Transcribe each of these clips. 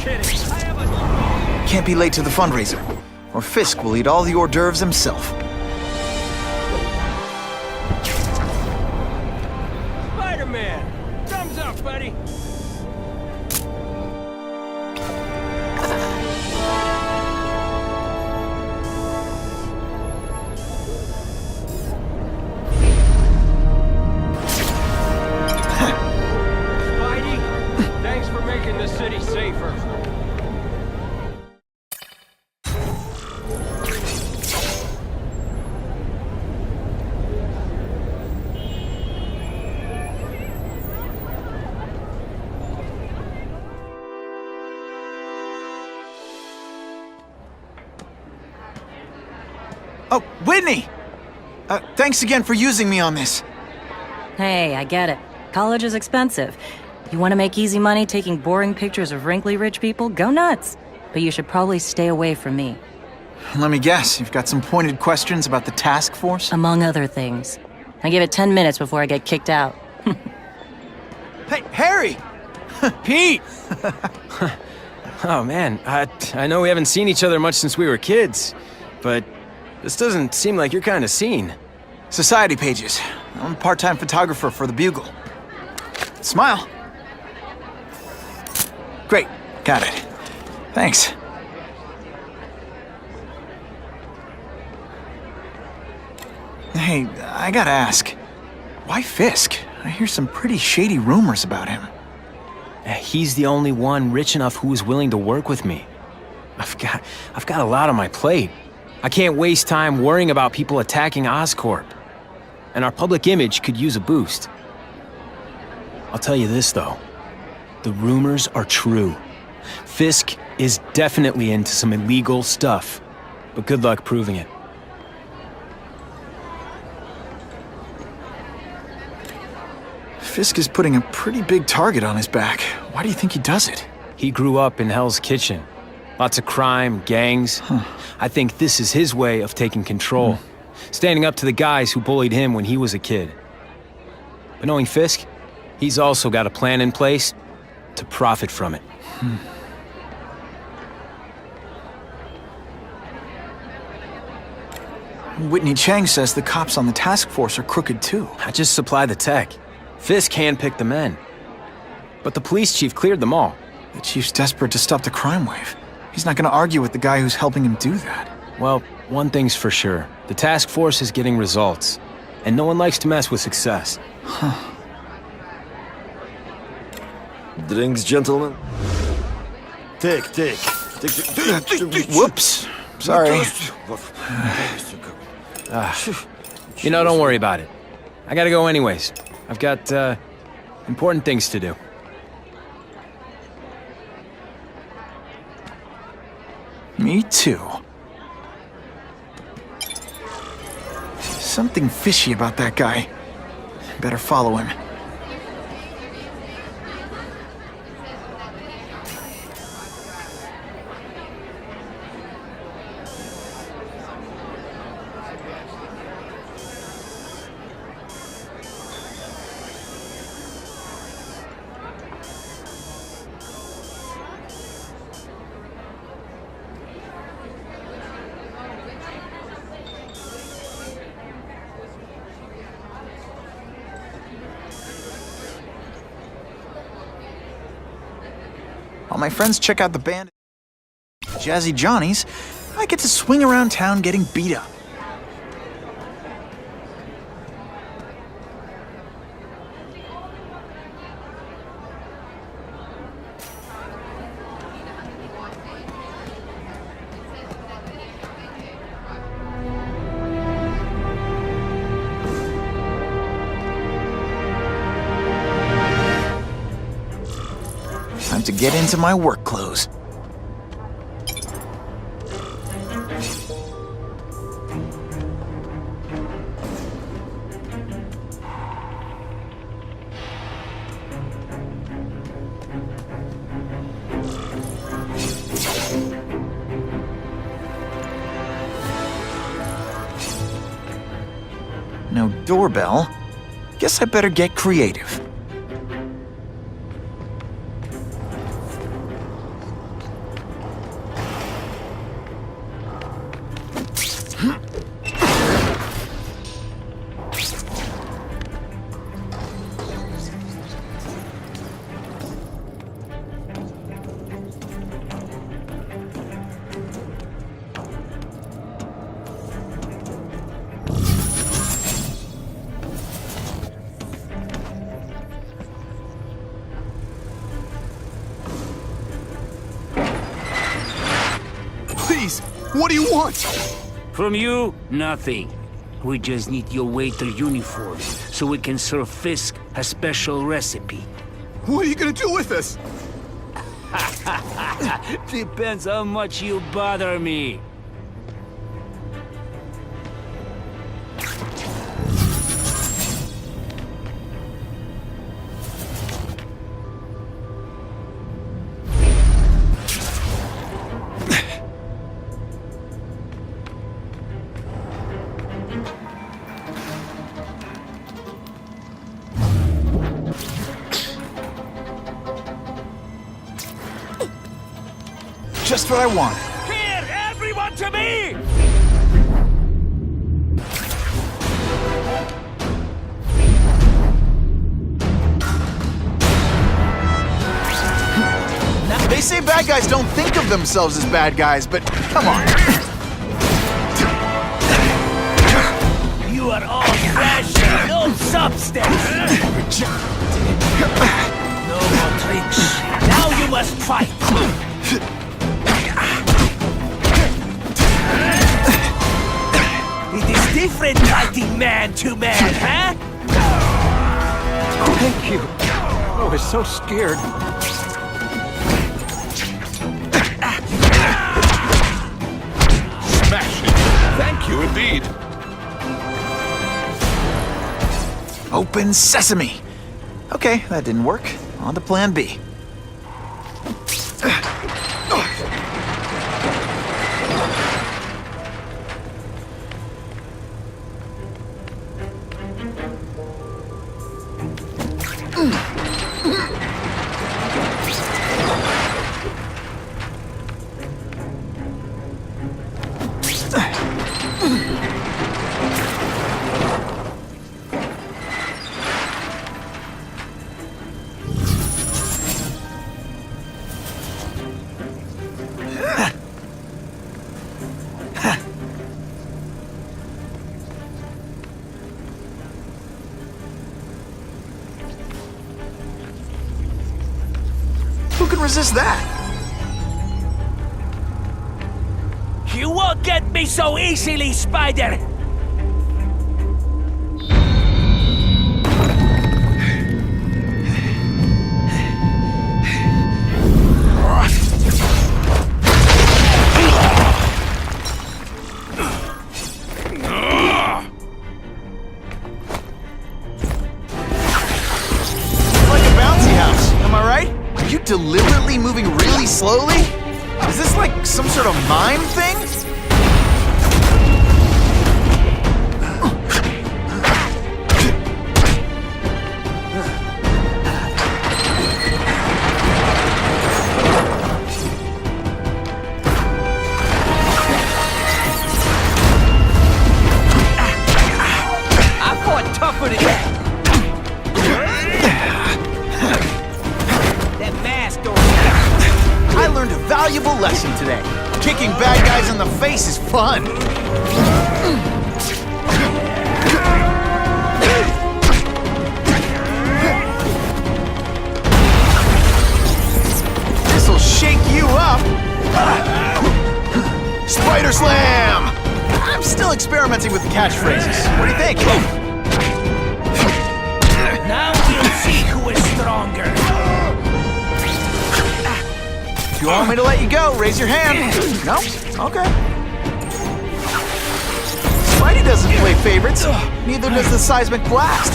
kidding. Can't be late to the fundraiser, or Fisk will eat all the hors d'oeuvres himself. Spider-Man! Thumbs up, buddy! Spidey, thanks for making the city safer. Oh, Whitney! Thanks again for using me on this. Hey, I get it. College is expensive. You want to make easy money taking boring pictures of wrinkly rich people? Go nuts! But you should probably stay away from me. Let me guess, you've got some pointed questions about the task force? Among other things. I give it 10 minutes before I get kicked out. Hey, Harry! Pete! Oh man, I know we haven't seen each other much since we were kids, but this doesn't seem like your kind of scene. Society pages. I'm a part-time photographer for the Bugle. Smile. Great, got it. Thanks. Hey, I gotta ask, why Fisk? I hear some pretty shady rumors about him. He's the only one rich enough who is willing to work with me. I've got a lot on my plate. I can't waste time worrying about people attacking Oscorp. And our public image could use a boost. I'll tell you this, though. The rumors are true. Fisk is definitely into some illegal stuff. But good luck proving it. Fisk is putting a pretty big target on his back. Why do you think he does it? He grew up in Hell's Kitchen. Lots of crime, gangs. I think this is his way of taking control. Standing up to the guys who bullied him when he was a kid. But knowing Fisk, he's also got a plan in place to profit from it. Whitney Chang says the cops on the task force are crooked too. I just supply the tech. Fisk handpicked the men. But the police chief cleared them all. The chief's desperate to stop the crime wave. He's not gonna argue with the guy who's helping him do that. Well, one thing's for sure. The task force is getting results. And no one likes to mess with success. Drinks, gentlemen? Take. Whoops. Sorry. You know, don't worry about it. I gotta go anyways. I've got, important things to do. Me too. Something fishy about that guy. Better follow him. While my friends check out the band Jazzy Johnny's, I get to swing around town getting beat up. Time to get into my work clothes. No doorbell. Guess I better get creative. Please, what do you want? From you, nothing. We just need your waiter uniform so we can serve Fisk a special recipe. What are you gonna do with us? Depends how much you bother me. Just what I want. Here, everyone to me! They say bad guys don't think of themselves as bad guys, but come on. You are all trash and no substance! No more tricks. Now you must fight! It is different fighting man to man, huh? Thank you. I was so scared. Smashing. Thank you indeed. Open sesame. Okay, that didn't work. On to plan B. Who can resist that? You won't get me so easily, Spider! Like a bouncy house, am I right? Are you deliberately moving really slowly? Is this like some sort of mime thing? I fought tougher than that! That mask don't... I learned a valuable lesson today. Kicking bad guys in the face is fun. This'll shake you up. Spider Slam! I'm still experimenting with the catchphrases. What do you think? Now we'll see who is stronger. If you want me to let you go, raise your hand. No? Okay. Spidey doesn't play favorites. Neither does the seismic blast.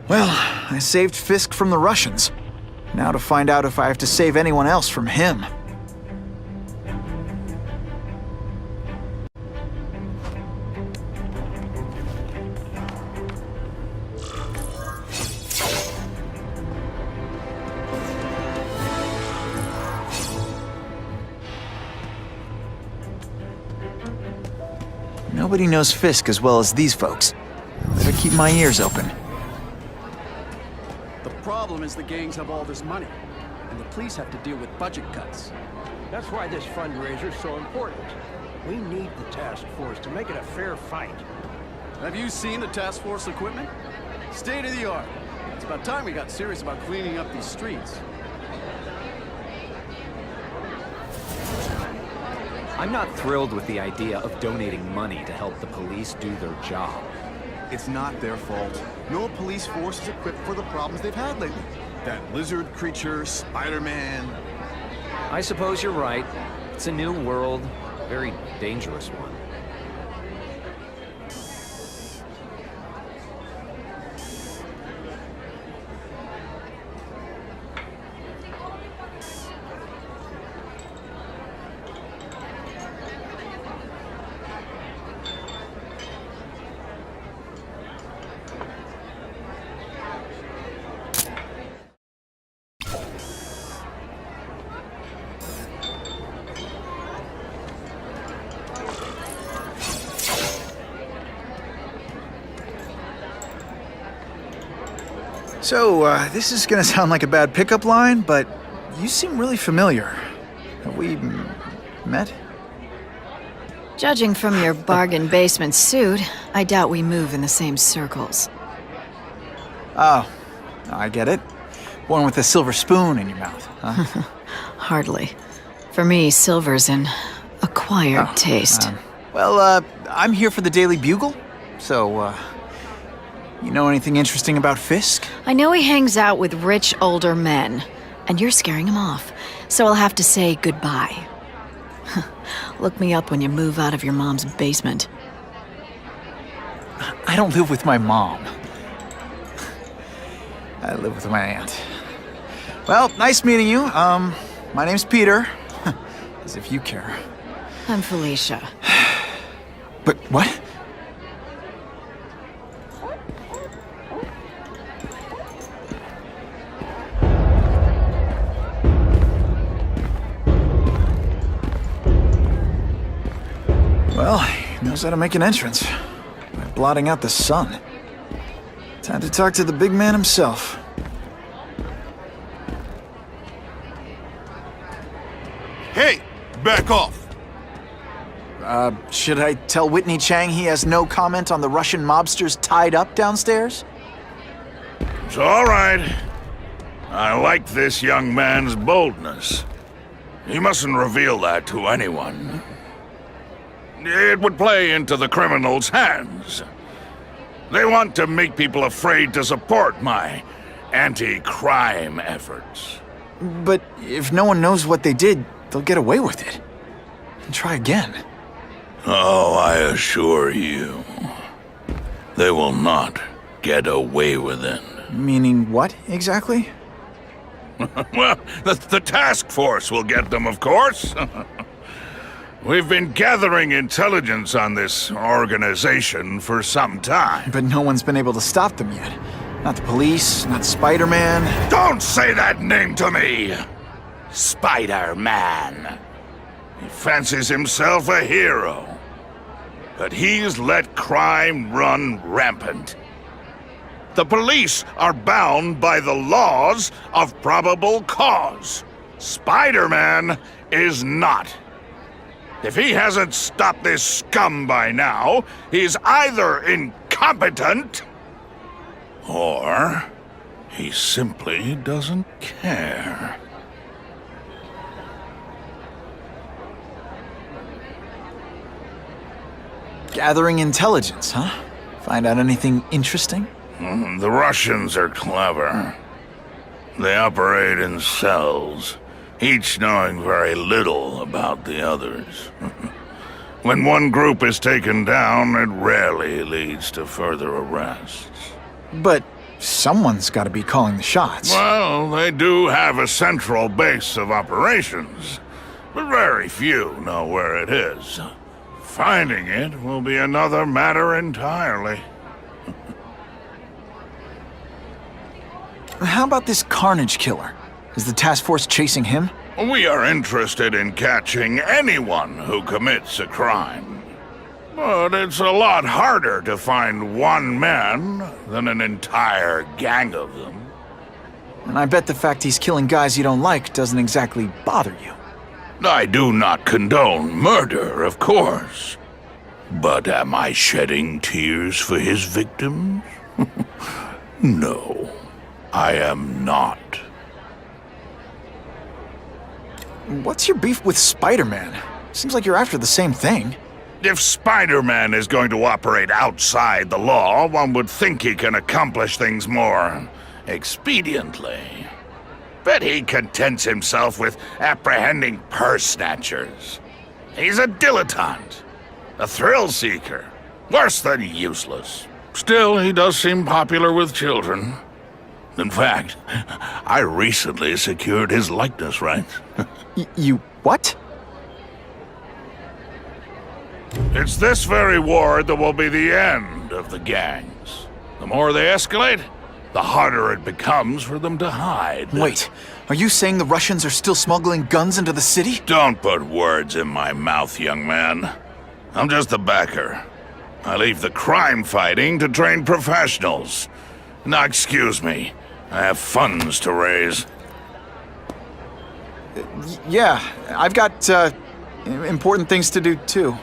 Well, I saved Fisk from the Russians. Now to find out if I have to save anyone else from him. Nobody knows Fisk as well as these folks. Better keep my ears open. The problem is the gangs have all this money. and the police have to deal with budget cuts. That's why this fundraiser's so important. We need the task force to make it a fair fight. Have you seen the task force equipment? State of the art. It's about time we got serious about cleaning up these streets. I'm not thrilled with the idea of donating money to help the police do their job. It's not their fault. No police force is equipped for the problems they've had lately. That lizard creature, Spider-Man. I suppose you're right. It's a new world, very dangerous one. So, this is gonna sound like a bad pickup line, but you seem really familiar. Have we met? Judging from your bargain basement suit, I doubt we move in the same circles. Oh, I get it. One with a silver spoon in your mouth, huh? Hardly. For me, silver's an acquired taste. Well, I'm here for the Daily Bugle, so, you know anything interesting about Fisk? I know he hangs out with rich older men, and you're scaring him off, so I'll have to say goodbye. Look me up when you move out of your mom's basement. I don't live with my mom. I live with my aunt. Well, nice meeting you. My name's Peter. As if you care. I'm Felicia. But what? Well, he knows how to make an entrance by blotting out the sun. Time to talk to the big man himself. Hey, back off. Should I tell Whitney Chang he has no comment on the Russian mobsters tied up downstairs? It's all right. I like this young man's boldness. He mustn't reveal that to anyone. It would play into the criminals' hands. They want to make people afraid to support my anti-crime efforts. But if no one knows what they did, they'll get away with it. And try again. Oh, I assure you, they will not get away with it. Meaning what, exactly? Well, the task force will get them, of course. We've been gathering intelligence on this organization for some time. But no one's been able to stop them yet. Not the police, not Spider-Man. Don't say that name to me! Spider-Man. He fancies himself a hero. But he's let crime run rampant. The police are bound by the laws of probable cause. Spider-Man is not. If he hasn't stopped this scum by now, he's either incompetent, or he simply doesn't care. Gathering intelligence, huh? Find out anything interesting? The Russians are clever. They operate in cells, each knowing very little about the others. When one group is taken down, it rarely leads to further arrests. But someone's got to be calling the shots. Well, they do have a central base of operations, but very few know where it is. Finding it will be another matter entirely. How about this Carnage killer? Is the task force chasing him? We are interested in catching anyone who commits a crime. But it's a lot harder to find one man than an entire gang of them. And I bet the fact he's killing guys you don't like doesn't exactly bother you. I do not condone murder, of course. But am I shedding tears for his victims? No, I am not. What's your beef with Spider-Man? Seems like you're after the same thing. If Spider-Man is going to operate outside the law, one would think he can accomplish things more expediently. But he contents himself with apprehending purse snatchers. He's a dilettante, a thrill-seeker, worse than useless. Still, he does seem popular with children. In fact, I recently secured his likeness rights. You what? It's this very war that will be the end of the gangs. The more they escalate, the harder it becomes for them to hide. Wait, are you saying the Russians are still smuggling guns into the city? Don't put words in my mouth, young man. I'm just a backer. I leave the crime fighting to trained professionals. Now, excuse me. I have funds to raise. Yeah, I've got, important things to do, too.